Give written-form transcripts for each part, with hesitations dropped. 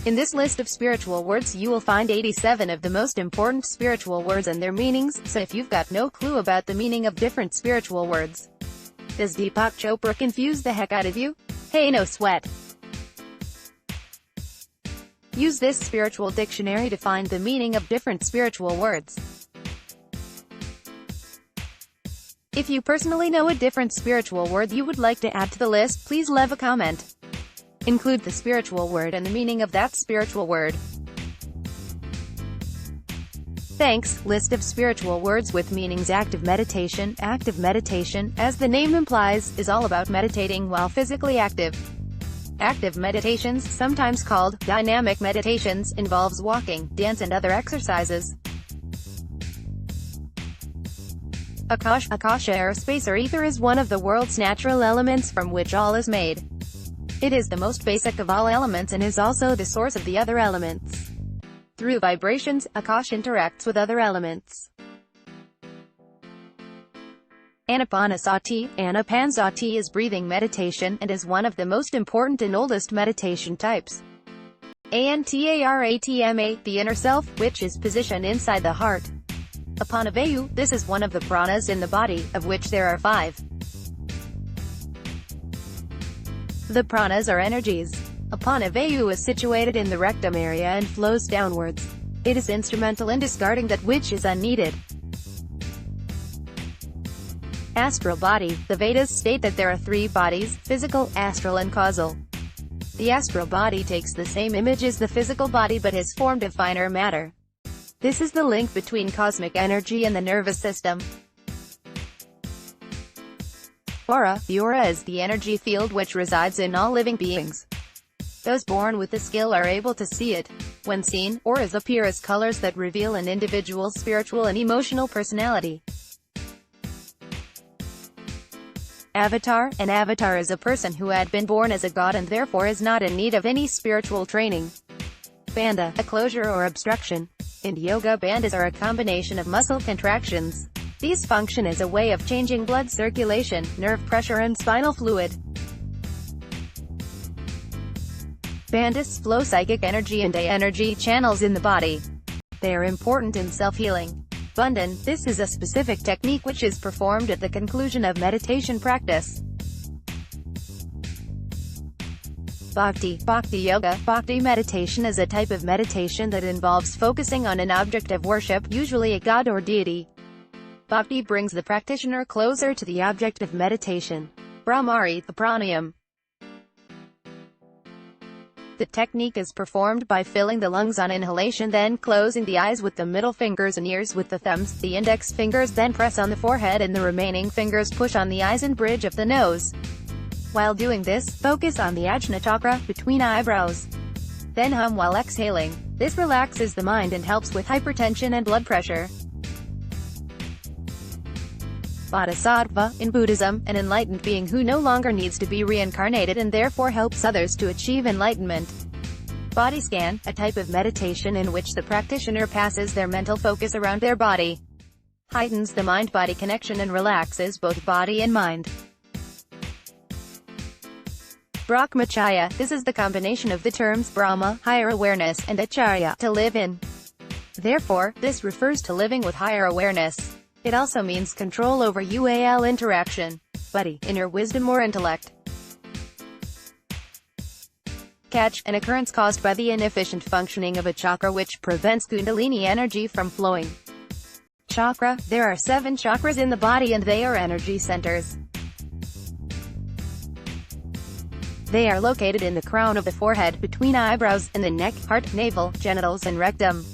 In this list of spiritual words you will find 87 of the most important spiritual words and their meanings, so if you've got no clue about the meaning of different spiritual words, does Deepak Chopra confuse the heck out of you? Hey, no sweat. Use this spiritual dictionary to find the meaning of different spiritual words. If you personally know a different spiritual word you would like to add to the list, please leave a comment. Include the spiritual word and the meaning of that spiritual word. Thanks. List of spiritual words with meanings. Active meditation. Active meditation, as the name implies, is all about meditating while physically active. Active meditations, sometimes called dynamic meditations, involves walking, dance and other exercises. Akasha, air, space or ether, is one of the world's natural elements from which all is made. It is the most basic of all elements and is also the source of the other elements. Through vibrations, Akasha interacts with other elements. Anapanasati is breathing meditation, and is one of the most important and oldest meditation types. Antaratma, the inner self, which is positioned inside the heart. Apanavayu, this is one of the pranas in the body, of which there are 5. The pranas are energies. Apanavayu is situated in the rectum area and flows downwards. It is instrumental in discarding that which is unneeded. Astral body. The Vedas state that there are 3 bodies: physical, astral and causal. The astral body takes the same image as the physical body but is formed of finer matter. This is the link between cosmic energy and the nervous system. Aura. The aura is the energy field which resides in all living beings. Those born with the skill are able to see it. When seen, auras appear as colors that reveal an individual's spiritual and emotional personality. Avatar. An avatar is a person who had been born as a god and therefore is not in need of any spiritual training. Bandha. A closure or obstruction. In yoga, bandhas are a combination of muscle contractions. These function as a way of changing blood circulation, nerve pressure and spinal fluid. Bandhas flow psychic energy and energy channels in the body. They are important in self-healing. Bandhan. This is a specific technique which is performed at the conclusion of meditation practice. Bhakti. Bhakti yoga. Bhakti meditation is a type of meditation that involves focusing on an object of worship, usually a god or deity. Bhakti brings the practitioner closer to the object of meditation. Brahmari. The pranayam. The technique is performed by filling the lungs on inhalation, then closing the eyes with the middle fingers and ears with the thumbs. The index fingers then press on the forehead and the remaining fingers push on the eyes and bridge of the nose. While doing this, focus on the Ajna chakra, between eyebrows. Then hum while exhaling. This relaxes the mind and helps with hypertension and blood pressure. Bodhisattva. In Buddhism, an enlightened being who no longer needs to be reincarnated and therefore helps others to achieve enlightenment. Body scan. A type of meditation in which the practitioner passes their mental focus around their body. Heightens the mind-body connection and relaxes both body and mind. Brahmacharya. This is the combination of the terms Brahma, higher awareness, and Acharya, to live in. Therefore, this refers to living with higher awareness. It also means control over UAL interaction, buddhi, inner wisdom or intellect. Catch. An occurrence caused by the inefficient functioning of a chakra which prevents kundalini energy from flowing. Chakra. There are 7 chakras in the body and they are energy centers. They are located in the crown of the forehead, between eyebrows, and the neck, heart, navel, genitals and rectum.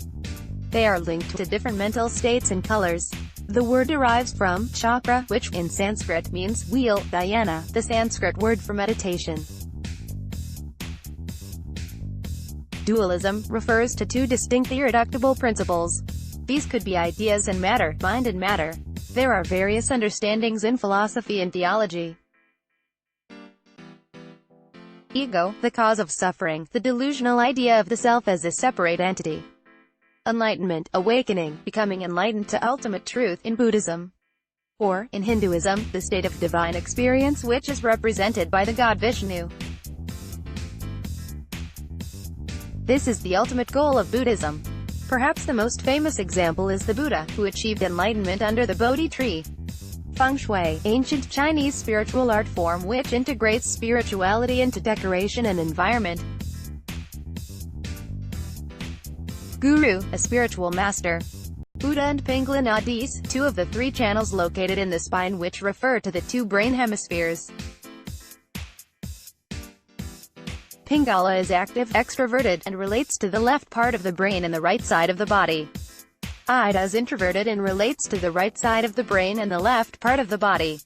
They are linked to different mental states and colors. The word derives from chakra, which, in Sanskrit, means wheel, dhyana, the Sanskrit word for meditation. Dualism refers to 2 distinct irreducible principles. These could be ideas and matter, mind and matter. There are various understandings in philosophy and theology. Ego. The cause of suffering, the delusional idea of the self as a separate entity. Enlightenment, awakening, becoming enlightened to ultimate truth in Buddhism. Or, in Hinduism, the state of divine experience which is represented by the god Vishnu. This is the ultimate goal of Buddhism. Perhaps the most famous example is the Buddha, who achieved enlightenment under the Bodhi tree. Feng Shui, ancient Chinese spiritual art form which integrates spirituality into decoration and environment. Guru, a spiritual master. Buddha and Pingala Nadis, two of the three channels located in the spine which refer to the two brain hemispheres. Pingala is active, extroverted, and relates to the left part of the brain and the right side of the body. Ida is introverted and relates to the right side of the brain and the left part of the body.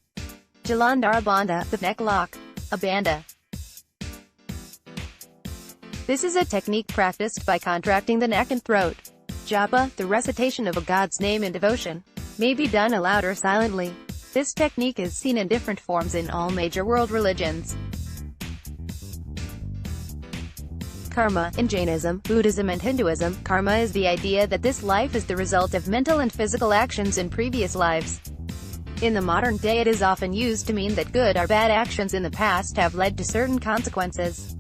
Jalandhara Bandha, the neck lock. A bandha. This is a technique practiced by contracting the neck and throat. Japa, the recitation of a god's name in devotion, may be done aloud or silently. This technique is seen in different forms in all major world religions. Karma. In Jainism, Buddhism and Hinduism, karma is the idea that this life is the result of mental and physical actions in previous lives. In the modern day it is often used to mean that good or bad actions in the past have led to certain consequences.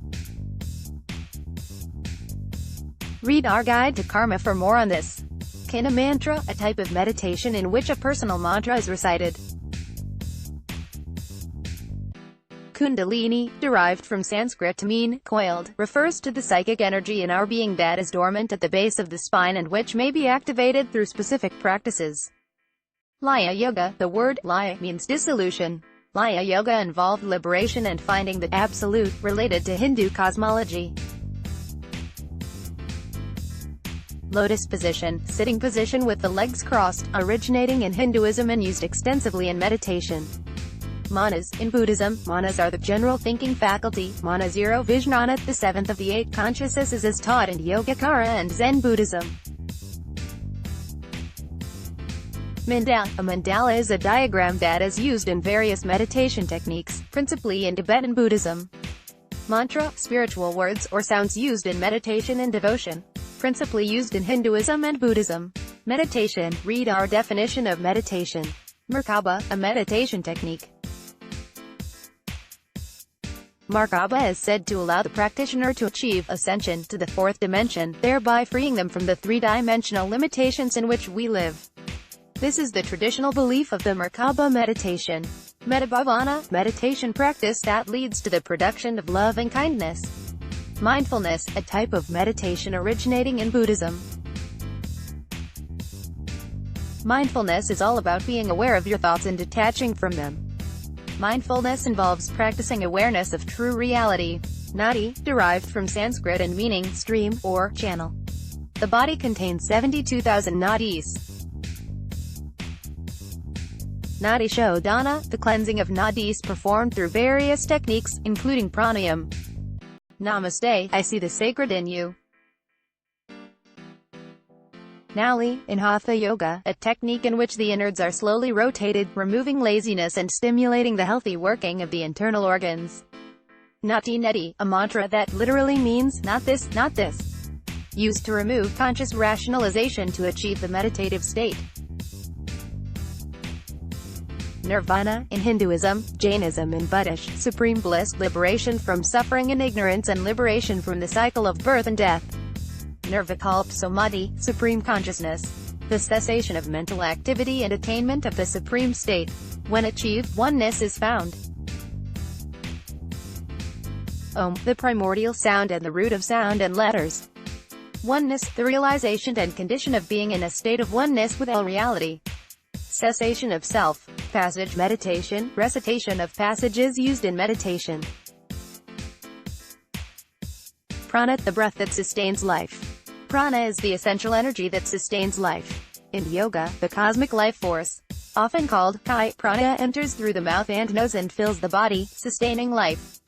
Read our guide to karma for more on this. Kina mantra, a type of meditation in which a personal mantra is recited. Kundalini, derived from Sanskrit to mean coiled, refers to the psychic energy in our being that is dormant at the base of the spine and which may be activated through specific practices. Laya Yoga, the word laya means dissolution. Laya Yoga involved liberation and finding the absolute, related to Hindu cosmology. Lotus position, sitting position with the legs crossed, originating in Hinduism and used extensively in meditation. Manas. In Buddhism, manas are the general thinking faculty. Mana 0 Vijnana, the seventh of the eight consciousnesses as taught in Yogacara and Zen Buddhism. Mandala. A mandala is a diagram that is used in various meditation techniques, principally in Tibetan Buddhism. Mantra, spiritual words or sounds used in meditation and devotion, principally used in Hinduism and Buddhism. Meditation. Read our definition of meditation. Merkaba, a meditation technique. Merkaba is said to allow the practitioner to achieve ascension to the fourth dimension, thereby freeing them from the three-dimensional limitations in which we live. This is the traditional belief of the Merkaba meditation. Metabhavana, meditation practice that leads to the production of love and kindness. Mindfulness, a type of meditation originating in Buddhism. Mindfulness is all about being aware of your thoughts and detaching from them. Mindfulness involves practicing awareness of true reality. Nadi, derived from Sanskrit and meaning stream or channel. The body contains 72,000 nadis. Nadi Shodhana, the cleansing of nadis performed through various techniques, including pranayam. Namaste, I see the sacred in you. Nali, in Hatha Yoga, a technique in which the innards are slowly rotated, removing laziness and stimulating the healthy working of the internal organs. Nati Neti, a mantra that literally means, not this, not this. Used to remove conscious rationalization to achieve the meditative state. Nirvana, in Hinduism, Jainism and Buddhism, supreme bliss, liberation from suffering and ignorance and liberation from the cycle of birth and death. Nirvikalp Samadhi, supreme consciousness, the cessation of mental activity and attainment of the supreme state. When achieved, oneness is found. Om, the primordial sound and the root of sound and letters. Oneness, the realization and condition of being in a state of oneness with all reality. Cessation of self. Passage meditation, recitation of passages used in meditation. Prana, the breath that sustains life. Prana is the essential energy that sustains life. In yoga, the cosmic life force, often called Kai, prana enters through the mouth and nose and fills the body, sustaining life.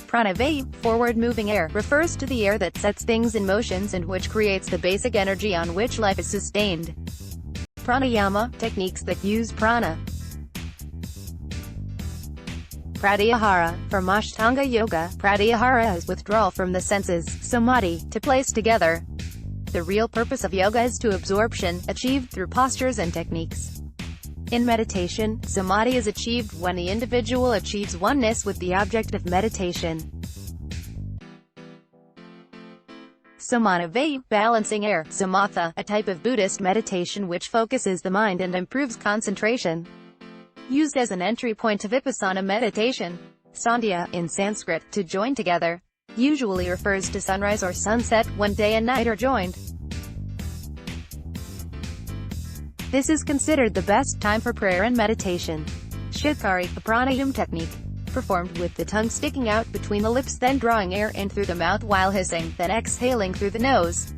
Pranavayu, forward-moving air, refers to the air that sets things in motions and which creates the basic energy on which life is sustained. Pranayama, techniques that use prana. Pratyahara, from Ashtanga Yoga, pratyahara is withdrawal from the senses, samadhi, to place together. The real purpose of yoga is to absorption, achieved through postures and techniques. In meditation, samadhi is achieved when the individual achieves oneness with the object of meditation. Samana Vayu, balancing air. Samatha, a type of Buddhist meditation which focuses the mind and improves concentration. Used as an entry point to Vipassana meditation. Sandhya, in Sanskrit, to join together, usually refers to sunrise or sunset, when day and night are joined. This is considered the best time for prayer and meditation. Shikari, a pranayama technique, performed with the tongue sticking out between the lips, then drawing air in through the mouth while hissing, then exhaling through the nose.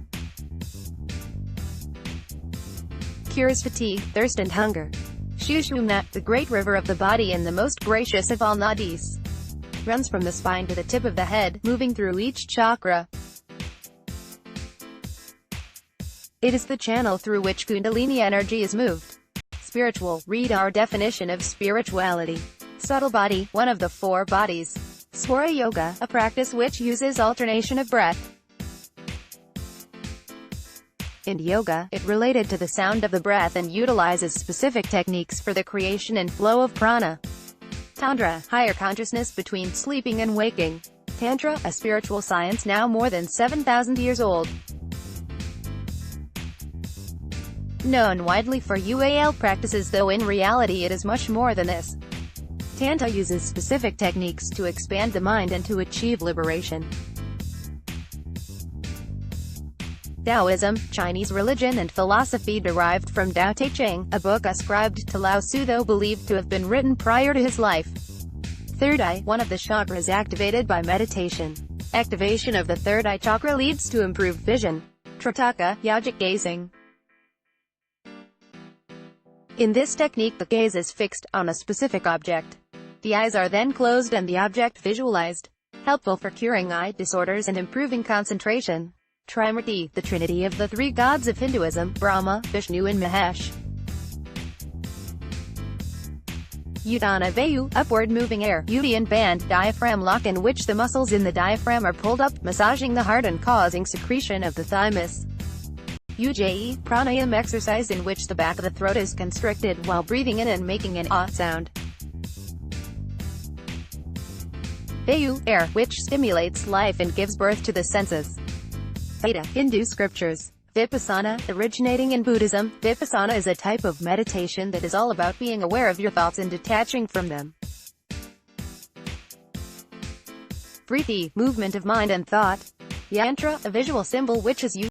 Cures fatigue, thirst and hunger. Shushumna, the great river of the body and the most gracious of all nadis, runs from the spine to the tip of the head, moving through each chakra. It is the channel through which Kundalini energy is moved. Spiritual, read our definition of spirituality. Subtle body, one of the four bodies. Swara Yoga, a practice which uses alternation of breath. In yoga, it related to the sound of the breath and utilizes specific techniques for the creation and flow of prana. Tantra, higher consciousness between sleeping and waking. Tantra, a spiritual science now more than 7,000 years old. Known widely for UAL practices, though in reality it is much more than this. Tantra uses specific techniques to expand the mind and to achieve liberation. Taoism, Chinese religion and philosophy derived from Tao Te Ching, a book ascribed to Lao Tzu though believed to have been written prior to his life. Third eye, one of the chakras activated by meditation. Activation of the third eye chakra leads to improved vision. Tritaka, yogic gazing. In this technique the gaze is fixed on a specific object. The eyes are then closed and the object visualized. Helpful for curing eye disorders and improving concentration. Trimurti, the trinity of the three gods of Hinduism, Brahma, Vishnu and Mahesh. Udana Vayu, upward moving air. Udian band, diaphragm lock in which the muscles in the diaphragm are pulled up, massaging the heart and causing secretion of the thymus. Ujjayi, pranayama exercise in which the back of the throat is constricted while breathing in and making an ah sound. Vayu, air, which stimulates life and gives birth to the senses. Veda, Hindu scriptures. Vipassana, originating in Buddhism, Vipassana is a type of meditation that is all about being aware of your thoughts and detaching from them. Vritti, movement of mind and thought. Yantra, a visual symbol which is used